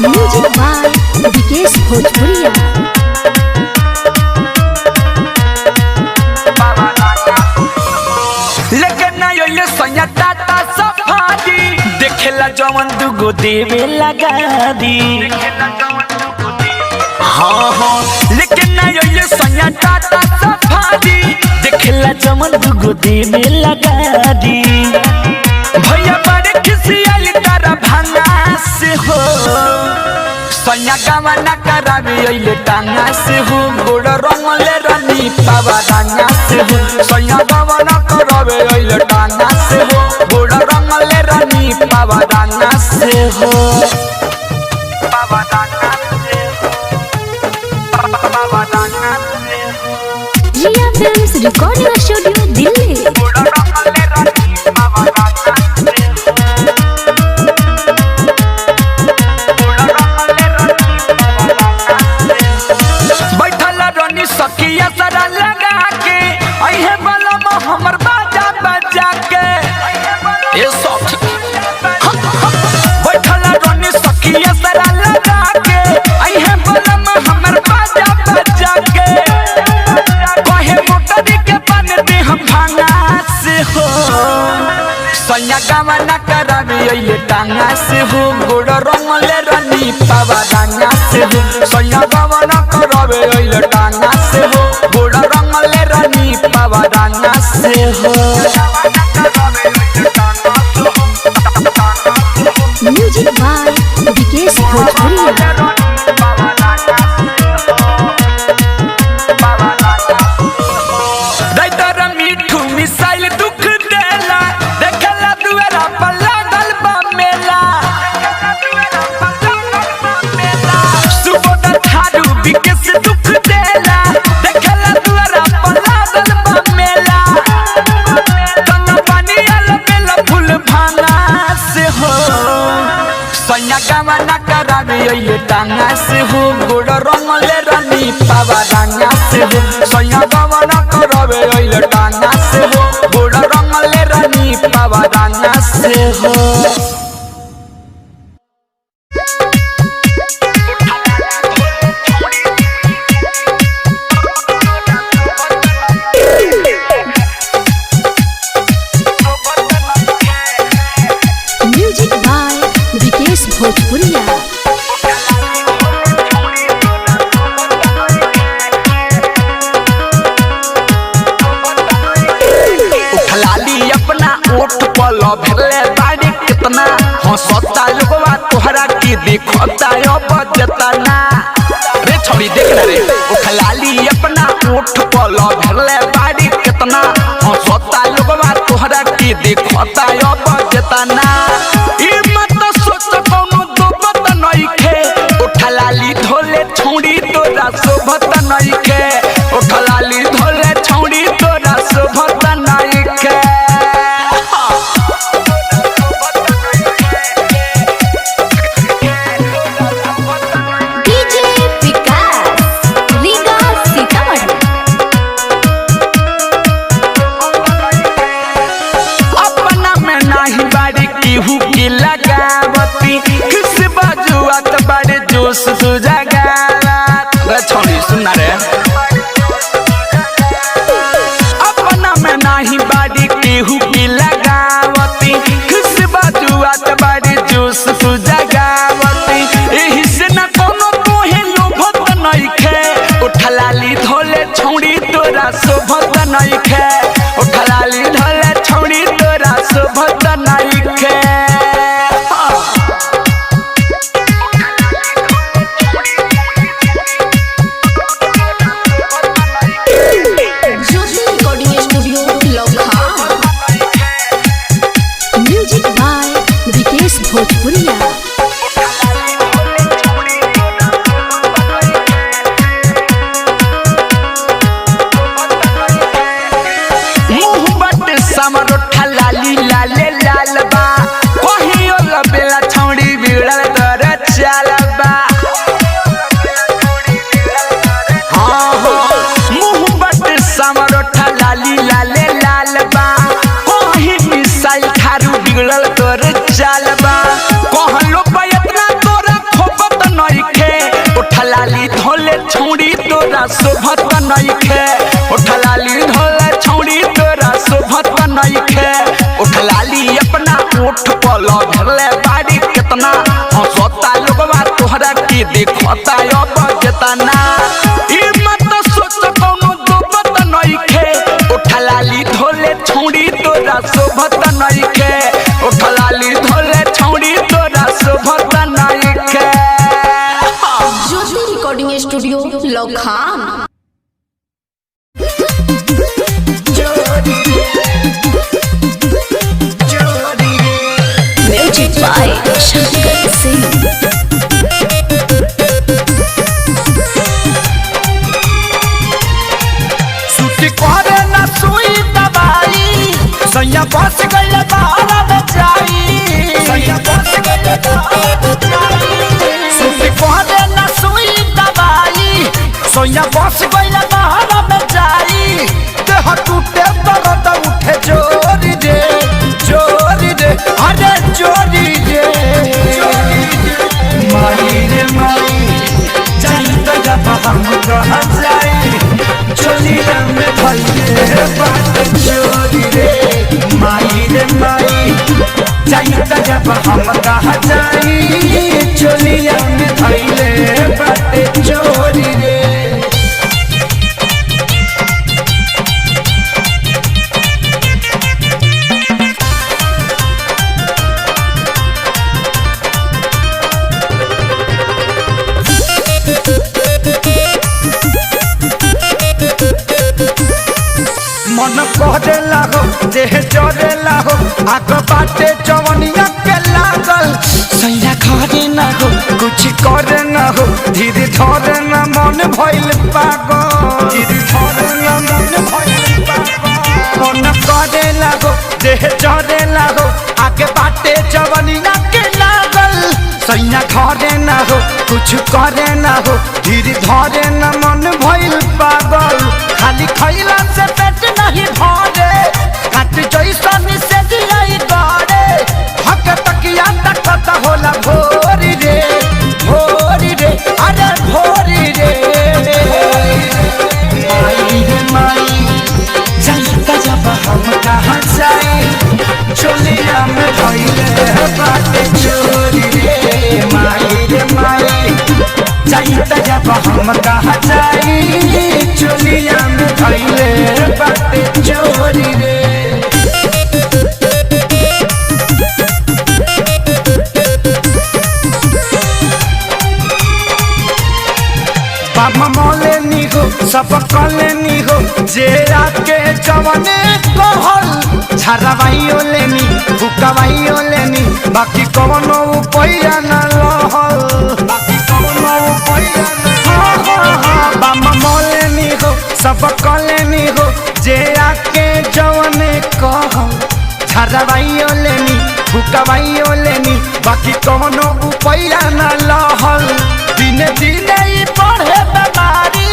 Music by Vikesh भोजपुरिया। लेकिन ये सैया टाटा सफारी देखेला जवन दुगो देवे लगा दी। हाँ हाँ लेकिन ये सैया टाटा सफारी देखेला जवन दुगो देवे लगा दी। भैया बड़े खिसियाली तारा भांगा से हो सैया गवाना करावे अइले टांगा से हो गोड़ रंगले रानी पावा रंगा से हो सैया गवाना करावे अइले टांगा से हो गोड़ रंगले रानी पावा रंगा से हो पावा रंगा से हो पावा रंगा से हो। रिया फिल्म्स रिकॉर्डिंग स्टूडियो दिल्ली। गोड़ रंगले रानी पावा रंगा से सखिया सरा लगा के अहे बलम हमर बाजा बजा के ए सखी बैठल रनी सखिया सरा लगा के अहे बलम हमर बाजा बजा के कहे मोटरी के बन दे हम भांगा से हो सैया गवाना करावे अइले टांगा से हो गोड़ रंगले रानी पावा रंगा से हो सैया गवाना करावे अइले टांगा से हो गोड़ रंगले रानी पावा रंगा से हो। म्यूजिक बाय विकेश भोजपुरिया। मीठू मिसाइल दुख देला देखला दुआरा पर लागल बा मेला सुबोध थारू विकेश दुख देला देखला दुआरा पर लागल बा मेला तना पानी आल बेला फूल भांगा से हो सैया गवाना करावे अइले टांगा से हो गोड़ रंगले रानी पावा रंगा से हो सैया गवाना करावे अइले टांगा से हो गोड़ रंगले रानी पावा रंगा से हो। म्यूजिक बाय विकेश भोजपुरिया। उठलाली अपना ओठ पल भेले बाड़ी कितना हंसता लोगवा तोहरा की देखता अब जतना रे छोड़ी देख रे उठलाली अपना ओठ पल भेले बाड़ी कितना हंसता लोगवा तोहरा की देखता अब जतना ई मत सोच कोनो दोबत नइखे उठलाली धोले छोड़ी तोरा शोभत नइखे उठलाली धोले छोड़ी तोरा शोभत नइखे। डीजे विकास रीगा सीतामढ़ी। अपना में नाही बाड़ी केहू की लगावती किस बाजुआत बाड़े जोश तू जगावत रे छोड़ी सुना रे अपना में नाही बाड़ी केहू की लगावती किस बाजुआत बाड़े जोश तू जगावती एही से न कोनो तोहे लोभत नइखे उठलाली धोले छौड़ी तोरा शोभत नइखे उठलाली धोले छौड़ी तोरा शोभत नइखे। Jyoti recording studio Lucknow. Music by Vikesh Bhojpuriya. तोरा शोभत नइखे उठलाली ढोले छौड़ी तोरा शोभत नइखे उठलाली अपना ओठ पल भरले बाड़ी कितना हंसता लोगवा तोहरा के देखता अब केतना ई मत सोच कोनो दोबत नइखे उठलाली ढोले छौड़ी तोरा शोभत नइखे उठलाली ढोले छौड़ी तोरा शोभत नइखे। Jyoti recording studio Lucknow. Music by Shankar Singh. सूती करे ना सुई दवाई सैया बस गइल बाहर बचाई सैया बस गइल बाहर बचाई सूती करे ना सुई दवाई सैया बस गइल बाहर बचाई देह टूटे दर्द उठे जोरी रे अरे जोरी रे माई रे माई जाई त जब हम कह जाई चोली में भइले बात चोरी रे माई रे माई जाई त जब हम कह जाई चोली में भइले बात चोरी रे। मन कहरे लागो देह जरे लागो आग बाटे जवनिया के लागल सैया घरे ना हो कुछ करे ना हो धीरे धरे ना मन भइल पागल धीरे धरे ना मन भइल पागल मन कहरे लागो देह जरे लागो आग बाटे जवनिया के लागल सैया घरे ना हो कुछ करे ना हो धीरे धरे ना मन भइल पागल खाली खैला से पेट नहीं भरे काट जैसन से दिलाई गड़े हक तकिया तकत होला भोरी रे अरे भोरी रे माई रे माई जाई त जब हम कहाँ जाई चोलिया में भइले बाटे चोरी रे माई रे माई जाई त जब हम कहाँ जाई चोलिया में भइले बाटे चोरी रे। बाबा मौले नी हो सब कले नी हो जे आके जवने कहल झरवाइयो लेनी भुकवाइयो लेनी बाकी कवनो उपाया न लहल बाकी कवनो उपाया न बाबा मौले नी हो सब कले नी हो जे आके जवने कहल झरवाइयो लेनी भुकवाइयो लेनी बाकी कवनो उपाया न लहल दिने दिने ही बढ़े बीमारी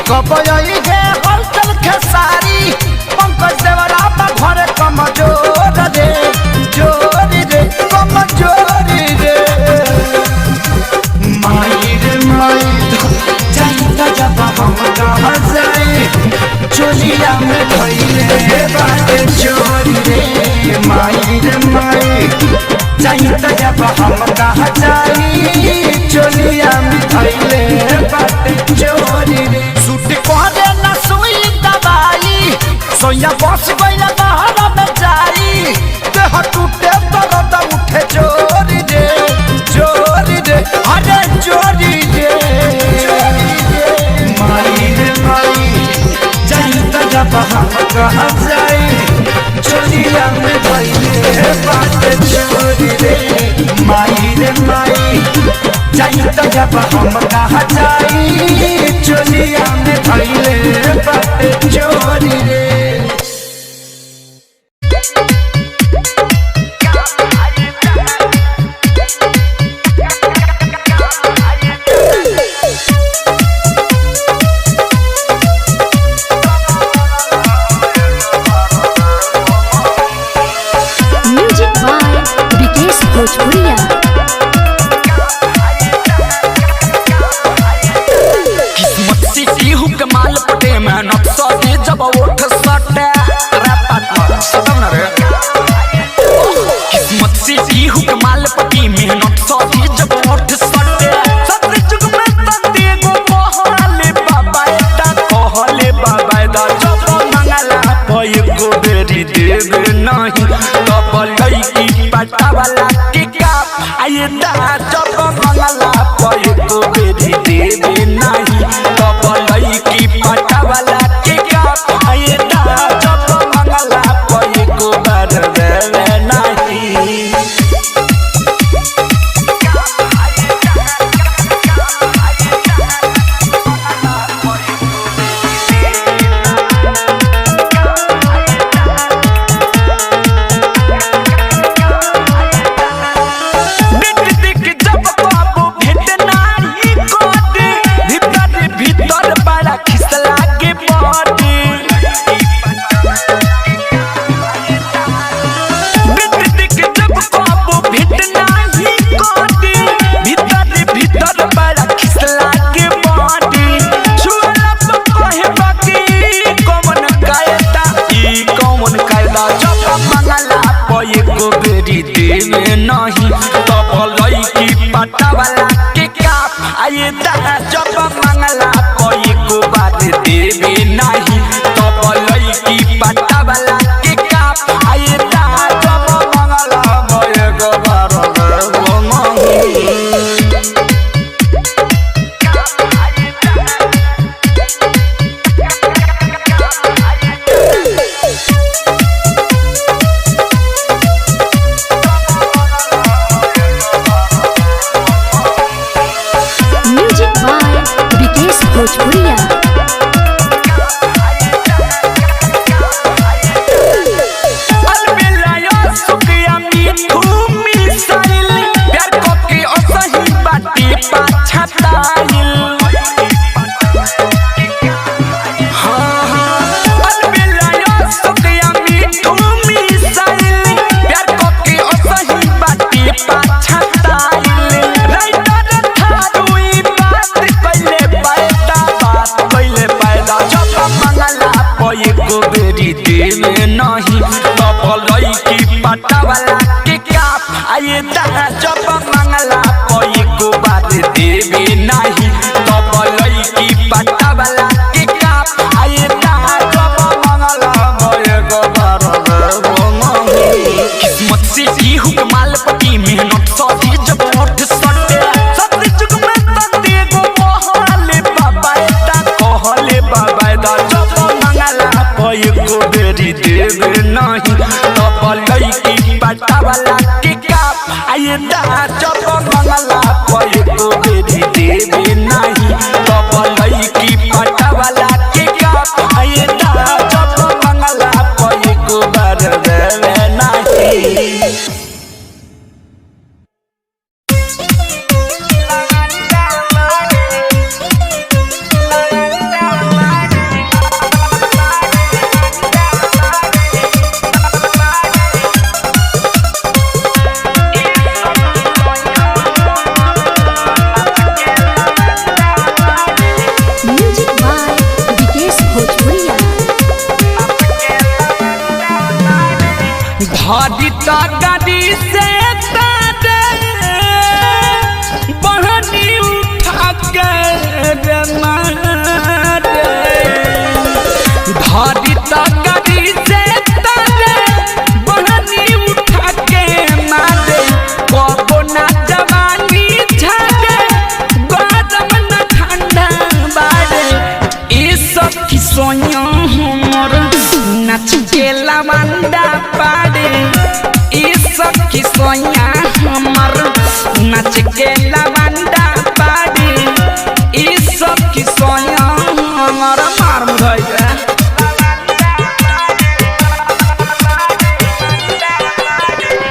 कब आई है हलचल खेसारी पंकज देवरा बा घरे कमजोर रे जोरी रे कमजोरी रे माई रे माई जाई त जब हम कहाँ जाई चोलिया में भइले बाटे चोरी रे माई रे माई जाई त जब हम कहाँ जाई चोलिया में भइले बाटे चोरी रे सूट करे ना सुई दवाई सोया बस गइल बाहर में जाई देह टूटे दर्द उठे जोरी रे अरे जोरी रे माई रे माई जाई त जब हम कहाँ जाई चोलिया में भइले बाटे चोरी रे माई रे माई जाई त जब हम कहाँ जाई चोलिया में भइले बाटे चोरी रे। म्यूजिक बाय विकेश भोजपुरिया। किस्मत से केहू मेहनत सदी जब उठ सटे रे पार्टनर सदम न रे किस्मत से ही हुकमाल पति मेहनत सदी जब उठ सटे सत्य जुग में तंती गो कहले बाबा दा कहले बाबा दा जब मंगला पय को बेरी देवे नहीं तब लईकी पटा वाला के का आये दा जब मंगला पय को बेरी देवे नहीं तब लईकी पटा वाला के का आये दा जब मंगला पय को बर देवे नहीं नहीं तब लईकी पटा वाला के काप आये दा जब मंगला कोई को बात देवे नहीं तब लईकी पटा वाला के काप आये दा जब मंगला मोए को बार भोजपुरिया अलबेलाया सुकिया मीठू मिसाइल प्यार को के असही बाटी पाछताइल हां अलबेलाया सुकिया मीठू मिसाइल प्यार को के असही बाटी पाछताइल राइटर थारुई बात कइले पैदा जब मंगला पय को बेरी देवे नहीं तब लईकी पटा वाला के काप आये दा जब मंगला पय को बात देवे नहीं तब लईकी पटा वाला के काप आये दा जब मंगला मोए को बार किस्मत से ही हुकमाल पति मेहनत सदी जब उठ सटे सत्य जुग में तंती गो कहले बाबा दा कहले बाबा दा जब मंगला पय को बेरी देवे नहीं तब लईकी पटा वाला के काप आये दा जब मंगला पय को बेरी देवे नहीं तब लईकी पटा वाला के काप आये दा जब मंगला पय को बर देवे नहीं म्यूजिक बाय विकेश भोजपुरिया भारी ता गाड़ी से तारे बहनी उठा के मारे भारी ता गाड़ी से तारे बहनी उठा के मारे कबो ना जवानी झाड़े गरम ना ठंडा बाड़े ई सब की सोया हमर नाच के लवंडा पाड़े ई सब की सोया हमर नाच के लवंडा पाड़े ई सब की सोया हमर मार मुधैया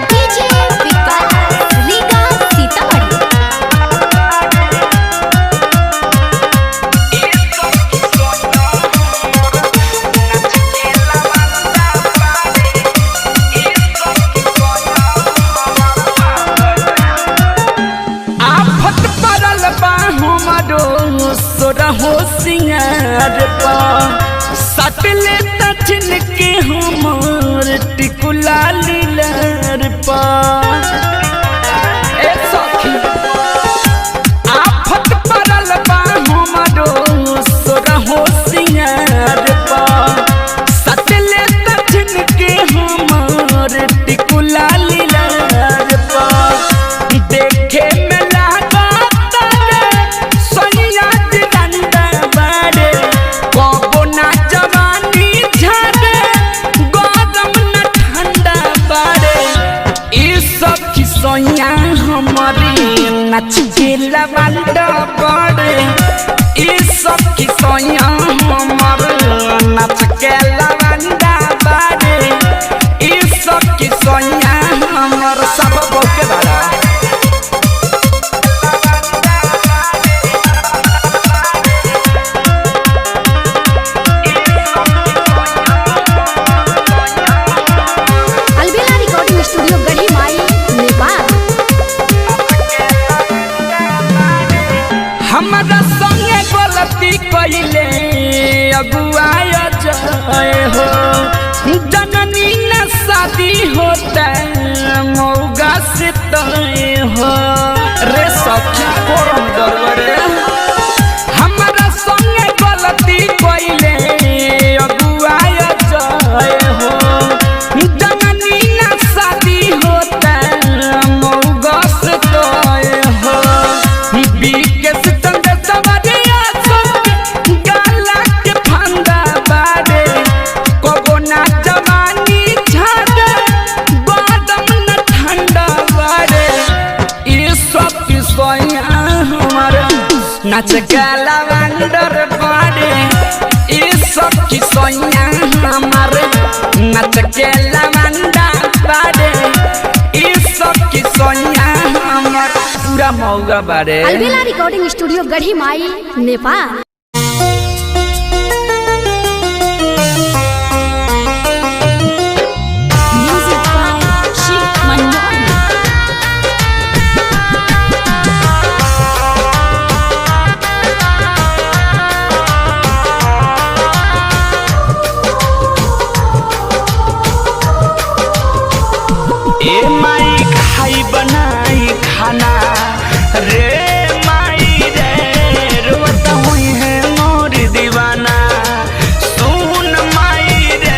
डीजे विकास लीगा सीतामढ़ी सोरा हो सिंगार पा सटले तछन के हमर टिकुला लीलर पा ए सखी आफत परल बा हमरो सोरहो सिंगार पा सटले तछन के हमर टिकुला लीलर पा देखे में लागा तारे सोनिया रंदा बारे कबो ना जवानी झाड़े गरम न ठंडा बारे ई सब की सोनिया हमारी नच के लवंडा बारे ई सब की सोनिया हमारी नच के लवंडा बारे ई सब की सोनिया हमार सब बोके बारा अलबेला रिकॉर्डिंग स्टूडियो गढ़ी माई नेपाल। हमारा संगे गलती कइले अगुआय जाए हो जननी न शादी होता मौगा से तय हो रे सखी कोरम दरबारे हमारा संगे गलती कइले अगुआय जाए हो जननी न शादी होता मौगा से तय हो बीकेस चंद सवरिया संग गाला के फंदा बारे कबो ना जवानी झाड़े गरम न ठंडा बारे ई सब की सोया हमारे नाच गाला वंडर बारे ई सब की सोया हमारे नाच गाला वंडा बारे ई सब की सोया हमारे पूरा मौगा बारे अलबेला recording studio Gadhi Mai Nepal. Music by Shiv Manmohan. ए माई खाई बनाई खाना रे माई रे रोता हुई है मोर दीवाना सुन माई रे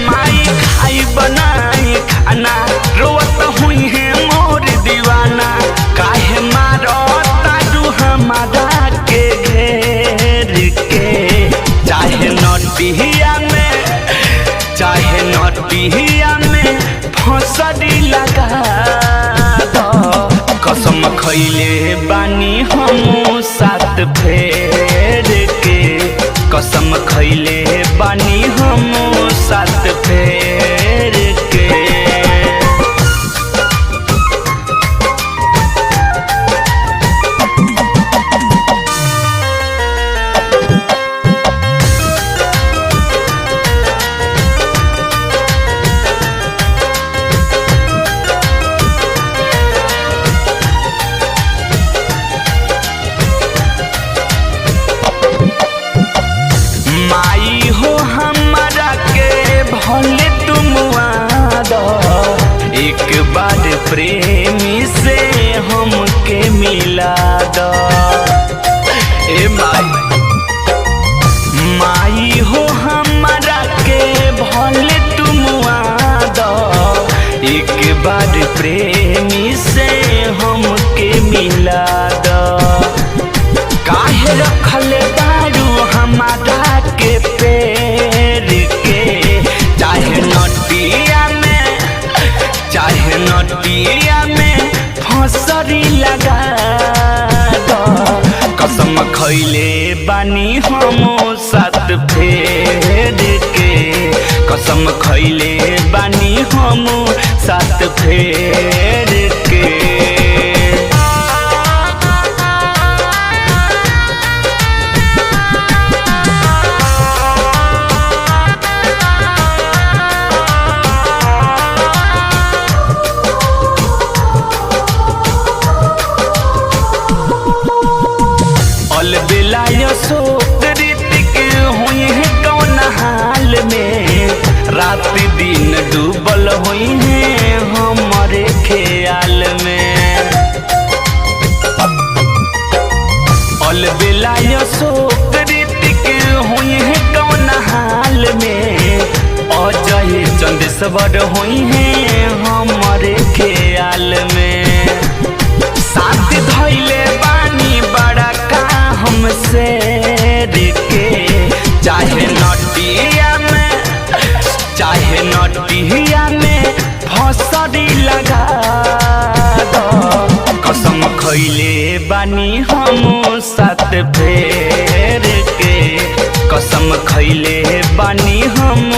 माई खाई बनाई खाना रोता हुई है मोर दीवाना काहे मारो तारू हमारा के घेर के चाहे नटिया में फसड़ी लगा दो कसम खइले बानी हम साथ फेर के कसम खइले बानी हम साथ फेर के माई हो हमारा के भले तुम वादा एक बार प्रेमी से हमके मिला दो ए माई हो हमारा के भले तुम वादा एक बार प्रेमी से हमके मिला दो काहे रखले दारू हमारा के पेड़ के चाहे नटिया में फसरी लगा दो कसम खइले बानी हम साथ फेर के कसम खइले बानी हम साथ फेर के अलबेला सोत रीतिक हुई है कौन हुई है हमारे ख्याल में। अलबेला अशोक ऋतिक हुई है कौन हाल में, अजय चंदेश्वर हुई है हमारे ख्याल में। साथ धैले बानी बड़ा का हमसे के, चाहे नटिया में फसरी लगा दो, कसम खैले बानी हम साथ फेर के, कसम खैले बानी हम